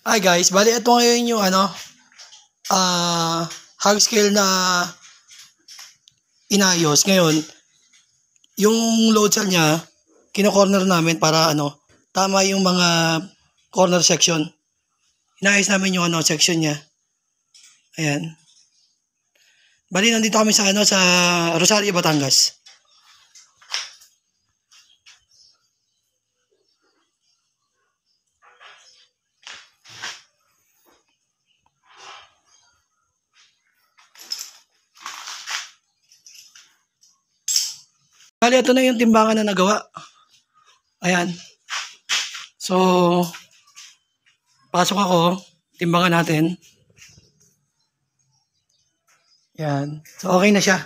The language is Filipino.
Hi guys, bali ito ngayon yung hog scale na inayos. Ngayon, yung load cell niya, kino-corner namin para tama yung mga corner section. Inayos namin yung section niya. Ayan. Bali nandito kami sa sa Rosario, Batangas. Bali ito na yung timbangan na nagawa. Ayan. So, pasok ako, timbangan natin. Yan. So, okay na siya.